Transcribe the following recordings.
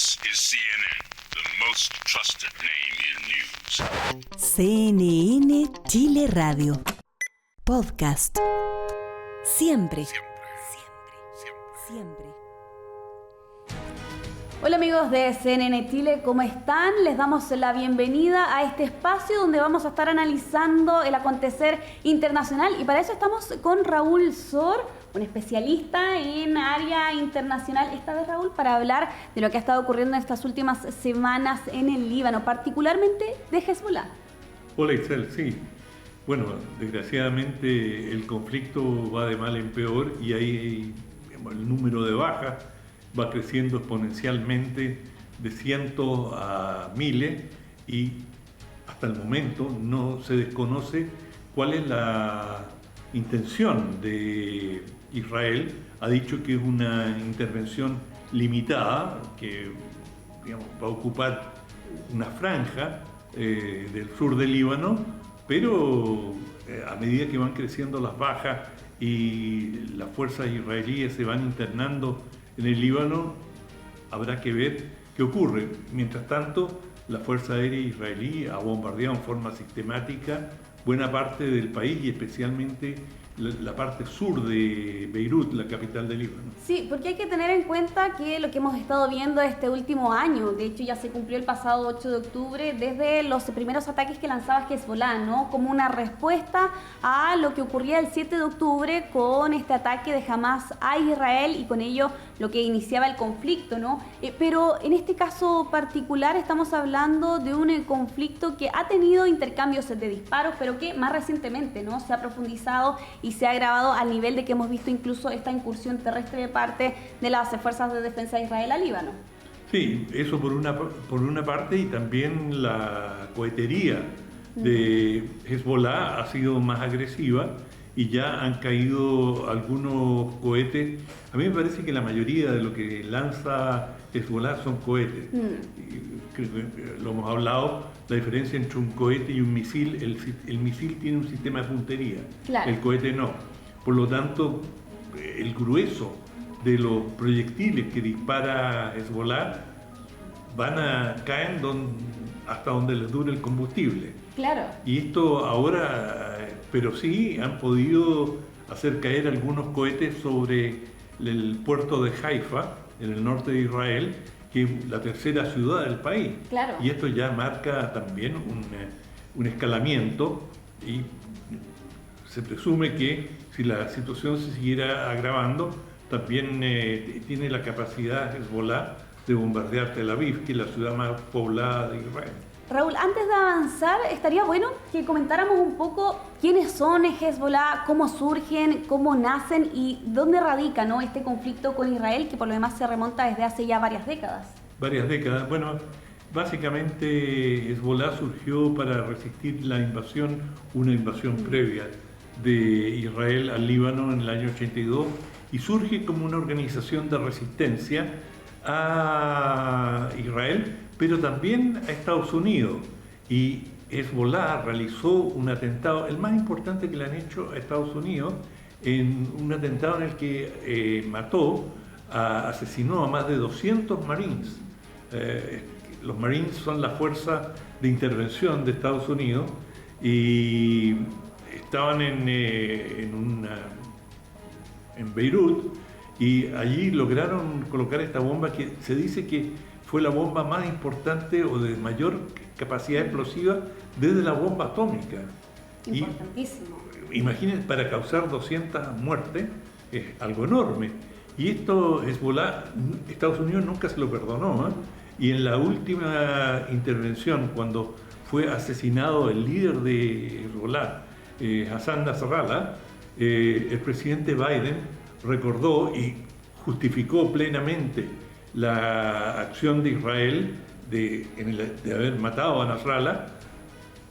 This is CNN, the most trusted name in news. CNN Chile Radio. Podcast. Siempre. Siempre. Hola amigos de CNN Chile, ¿cómo están? Les damos la bienvenida a este espacio donde vamos a estar analizando el acontecer internacional y para eso estamos con Raúl Sor, un especialista en área internacional, esta vez Raúl, para hablar de lo que ha estado ocurriendo en estas últimas semanas en el Líbano, particularmente de Hezbollah. Hola Isel, sí. Bueno, desgraciadamente el conflicto va de mal en peor y ahí el número de bajas va creciendo exponencialmente de cientos a miles y hasta el momento no se desconoce cuál es la intención de Israel. Ha dicho que es una intervención limitada, que va a ocupar una franja del sur del Líbano, pero a medida que van creciendo las bajas y las fuerzas israelíes se van internando en el Líbano, habrá que ver qué ocurre. Mientras tanto, la Fuerza Aérea Israelí ha bombardeado en forma sistemática buena parte del país y especialmente la parte sur de Beirut, la capital del Líbano. Sí, porque hay que tener en cuenta que lo que hemos estado viendo este último año, de hecho ya se cumplió el pasado 8 de octubre, desde los primeros ataques que lanzaba Hezbollah, ¿no? Como una respuesta a lo que ocurría el 7 de octubre con este ataque de Hamas a Israel y con ello lo que iniciaba el conflicto, ¿no? Pero en este caso particular estamos hablando de un conflicto que ha tenido intercambios de disparos, pero que más recientemente, ¿no? Se ha profundizado y se ha agravado al nivel de que hemos visto incluso esta incursión terrestre de parte de las fuerzas de defensa de Israel al Líbano. Sí, eso por una parte, y también la cohetería de Hezbollah ha sido más agresiva y ya han caído algunos cohetes. A mí me parece que la mayoría de lo que lanza Hezbollah son cohetes. Lo hemos hablado, la diferencia entre un cohete y un misil, el misil tiene un sistema de puntería, claro. El cohete no. Por lo tanto, el grueso de los proyectiles que dispara Hezbollah caen hasta donde les dure el combustible. Claro. Y esto ahora, pero sí han podido hacer caer algunos cohetes sobre el puerto de Haifa, en el norte de Israel, que es la tercera ciudad del país. Claro. Y esto ya marca también un escalamiento y se presume que si la situación se siguiera agravando, también tiene la capacidad Hezbollah de bombardear Tel Aviv, que es la ciudad más poblada de Israel. Raúl, antes de avanzar, estaría bueno que comentáramos un poco quiénes son Hezbollah, cómo surgen, cómo nacen y dónde radica, ¿no?, este conflicto con Israel, que por lo demás se remonta desde hace ya varias décadas. Varias décadas. Bueno, básicamente Hezbollah surgió para resistir la invasión, una invasión previa de Israel al Líbano en el año 82, y surge como una organización de resistencia a Israel, pero también a Estados Unidos. Y Hezbollah realizó un atentado, el más importante que le han hecho a Estados Unidos, en un atentado en el que asesinó a más de 200 Marines. Los Marines son la fuerza de intervención de Estados Unidos y estaban en Beirut, y allí lograron colocar esta bomba que se dice que fue la bomba más importante o de mayor capacidad explosiva desde la bomba atómica. Importantísimo. Imagínense, para causar 200 muertes es algo enorme. Y esto Hezbollah, Estados Unidos nunca se lo perdonó, ¿eh? Y en la última intervención, cuando fue asesinado el líder de Hezbollah, Hassan Nasrallah, el presidente Biden recordó y justificó plenamente la acción de Israel de haber matado a Nasrallah,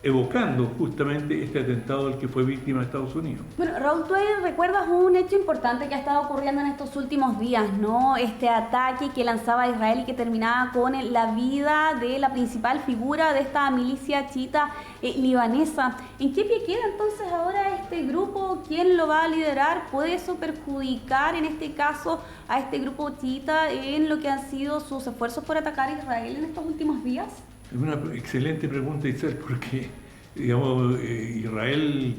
evocando justamente este atentado del que fue víctima Estados Unidos. Bueno, Raúl, tú ahí recuerdas un hecho importante que ha estado ocurriendo en estos últimos días, ¿no? Este ataque que lanzaba Israel y que terminaba con la vida de la principal figura de esta milicia chiita libanesa. ¿En qué pie queda entonces ahora este grupo? ¿Quién lo va a liderar? ¿Puede eso perjudicar en este caso a este grupo chiita en lo que han sido sus esfuerzos por atacar a Israel en estos últimos días? Es una excelente pregunta, Isabel, porque digamos, Israel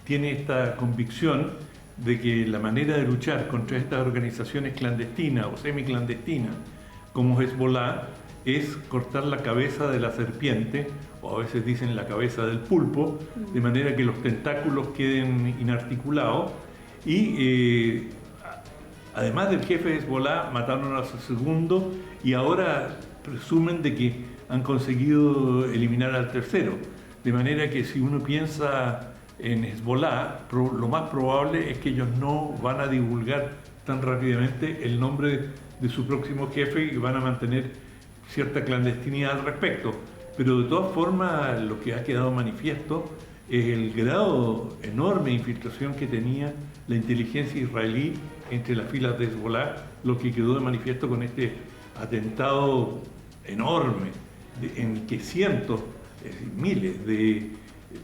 tiene esta convicción de que la manera de luchar contra estas organizaciones clandestinas o semiclandestinas como Hezbollah es cortar la cabeza de la serpiente, o a veces dicen la cabeza del pulpo, de manera que los tentáculos queden inarticulados y además del jefe de Hezbollah mataron a su segundo y ahora presumen de que han conseguido eliminar al tercero. De manera que si uno piensa en Hezbollah, lo más probable es que ellos no van a divulgar tan rápidamente el nombre de su próximo jefe y van a mantener cierta clandestinidad al respecto. Pero de todas formas, lo que ha quedado manifiesto es el grado enorme de infiltración que tenía la inteligencia israelí entre las filas de Hezbollah, lo que quedó de manifiesto con este atentado enorme en que cientos, miles de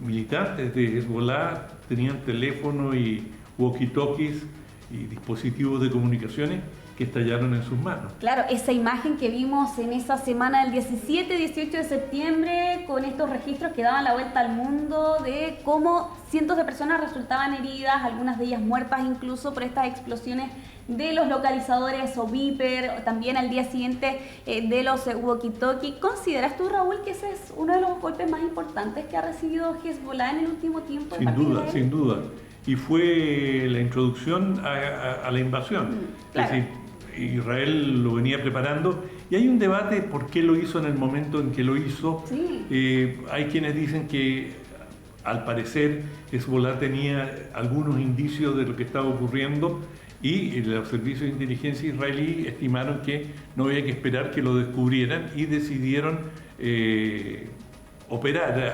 militantes de Hezbollah tenían teléfono y walkie-talkies y dispositivos de comunicaciones que estallaron en sus manos. Claro, esa imagen que vimos en esa semana del 17-18 de septiembre con estos registros que daban la vuelta al mundo de cómo cientos de personas resultaban heridas, algunas de ellas muertas incluso por estas explosiones de los localizadores o Viper, o también al día siguiente de los walkie-talkie. ¿Consideras tú, Raúl, que ese es uno de los golpes más importantes que ha recibido Hezbollah en el último tiempo? Sin duda. Y fue la introducción a la invasión. Claro. Es decir, Israel lo venía preparando y hay un debate por qué lo hizo en el momento en que lo hizo. Sí. Hay quienes dicen que al parecer Hezbollah tenía algunos indicios de lo que estaba ocurriendo y los servicios de inteligencia israelí estimaron que no había que esperar que lo descubrieran y decidieron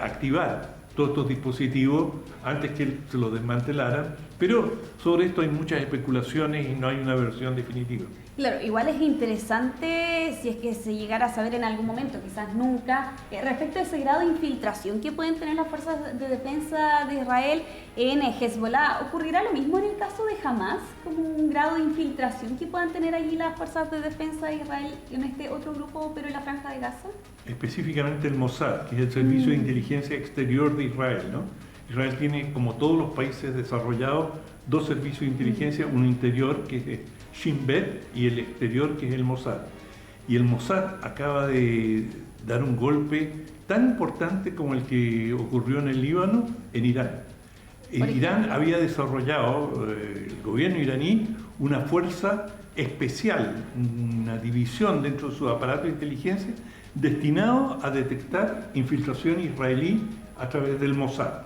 activar todos estos dispositivos antes que se los desmantelaran, pero sobre esto hay muchas especulaciones y no hay una versión definitiva. Claro, igual es interesante si es que se llegara a saber en algún momento, quizás nunca, respecto a ese grado de infiltración que pueden tener las fuerzas de defensa de Israel en Hezbollah. ¿Ocurrirá lo mismo en el caso de Hamas, como un grado de infiltración que puedan tener allí las fuerzas de defensa de Israel en este otro grupo, pero en la Franja de Gaza? Específicamente el Mossad, que es el Servicio de Inteligencia Exterior de Israel, ¿no? Israel tiene, como todos los países desarrollados, dos servicios de inteligencia, uno interior, que es Shin Bet, y el exterior, que es el Mossad. Y el Mossad acaba de dar un golpe tan importante como el que ocurrió en el Líbano, en Irán. En Irán había desarrollado el gobierno iraní una fuerza especial, una división dentro de su aparato de inteligencia destinado a detectar infiltración israelí a través del Mossad.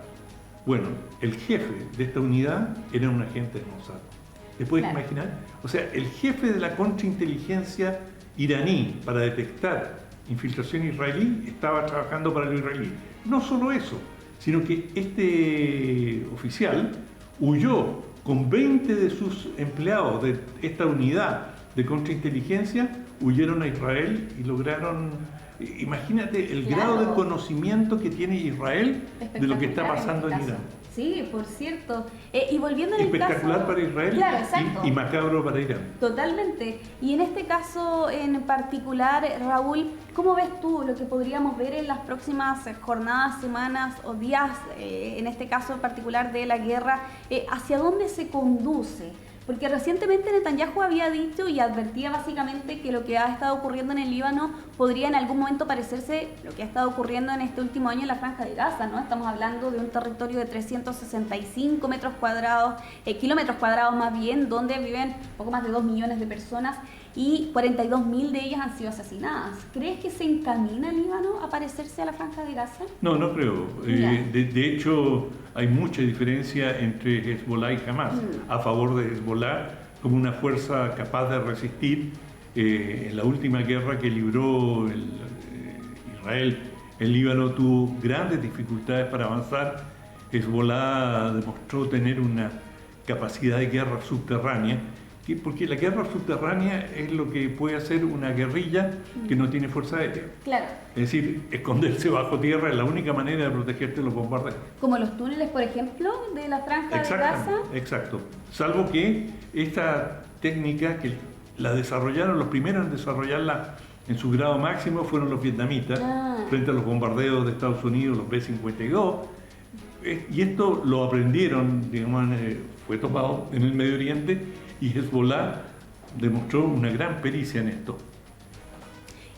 Bueno, el jefe de esta unidad era un agente del Mossad. ¿Te puedes imaginar? O sea, el jefe de la contrainteligencia iraní para detectar infiltración israelí estaba trabajando para lo israelí. No solo eso, sino que este oficial huyó con 20 de sus empleados de esta unidad de contrainteligencia, huyeron a Israel y lograron... Imagínate el grado de conocimiento que tiene Israel de lo que está pasando en Irán. Sí, por cierto. Y volviendo en el caso... Espectacular para Israel, claro, y macabro para Irán. Totalmente. Y en este caso en particular, Raúl, ¿cómo ves tú lo que podríamos ver en las próximas jornadas, semanas o días, en este caso en particular de la guerra? ¿Hacia dónde se conduce? Porque recientemente Netanyahu había dicho y advertía básicamente que lo que ha estado ocurriendo en el Líbano podría en algún momento parecerse lo que ha estado ocurriendo en este último año en la Franja de Gaza, ¿no? Estamos hablando de un territorio de 365 metros cuadrados, kilómetros cuadrados más bien, donde viven poco más de 2 millones de personas y 42.000 de ellas han sido asesinadas. ¿Crees que se encamina el Líbano a parecerse a la Franja de Gaza? No, no creo. De hecho, hay mucha diferencia entre Hezbollah y Hamas. A favor de Hezbollah como una fuerza capaz de resistir en la última guerra que libró Israel El Líbano tuvo grandes dificultades para avanzar. Hezbollah demostró tener una capacidad de guerra subterránea, porque la guerra subterránea es lo que puede hacer una guerrilla que no tiene fuerza aérea. Claro. Es decir, esconderse bajo tierra es la única manera de protegerte de los bombardeos. Como los túneles, por ejemplo, de la franja de Gaza. Exacto. Salvo que esta técnica que la desarrollaron, los primeros en desarrollarla en su grado máximo fueron los vietnamitas, frente a los bombardeos de Estados Unidos, los B-52. Y esto lo aprendieron, digamos, fue tomado en el Medio Oriente, y Hezbollah demostró una gran pericia en esto.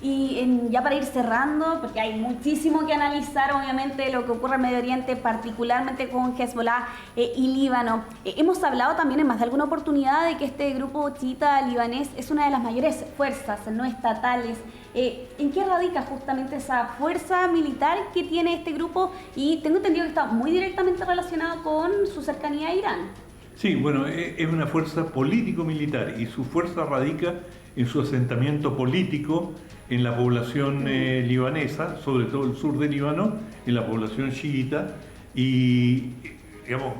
Y ya para ir cerrando, porque hay muchísimo que analizar, obviamente, lo que ocurre en Medio Oriente, particularmente con Hezbollah y Líbano. Hemos hablado también en más de alguna oportunidad de que este grupo chiita libanés es una de las mayores fuerzas no estatales. ¿En qué radica justamente esa fuerza militar que tiene este grupo? Y tengo entendido que está muy directamente relacionado con su cercanía a Irán. Sí, bueno, es una fuerza político-militar y su fuerza radica en su asentamiento político en la población libanesa, sobre todo el sur de Líbano, en la población chiita, y digamos,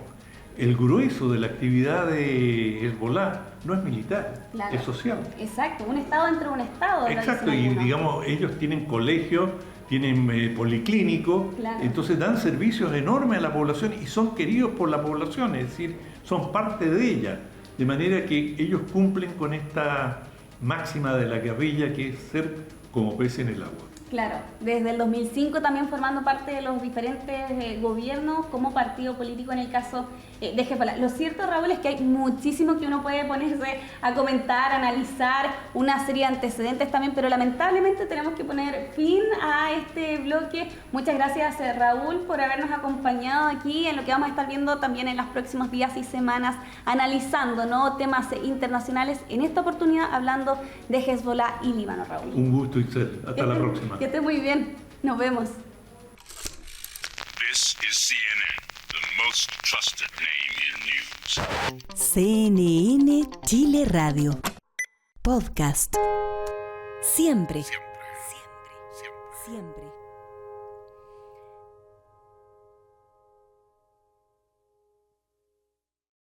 el grueso de la actividad de Hezbollah no es militar, claro, es social. Exacto, un Estado dentro de un Estado. Exacto, y digamos, ellos tienen colegios, tienen policlínico, claro, entonces dan servicios enormes a la población y son queridos por la población, es decir, son parte de ella, de manera que ellos cumplen con esta máxima de la guerrilla, que es ser como pez en el agua. Claro, desde el 2005 también formando parte de los diferentes gobiernos como partido político en el caso de Hezbollah. Lo cierto, Raúl, es que hay muchísimo que uno puede ponerse a comentar, analizar, una serie de antecedentes también, pero lamentablemente tenemos que poner fin a este bloque. Muchas gracias, Raúl, por habernos acompañado aquí en lo que vamos a estar viendo también en los próximos días y semanas, analizando, ¿no?, temas internacionales, en esta oportunidad hablando de Hezbollah y Líbano, Raúl. Un gusto, Itzel. Hasta la próxima. Que esté muy bien. Nos vemos. This is CNN, the most trusted name in news. CNN Chile Radio. Podcast. Siempre. Siempre. Siempre.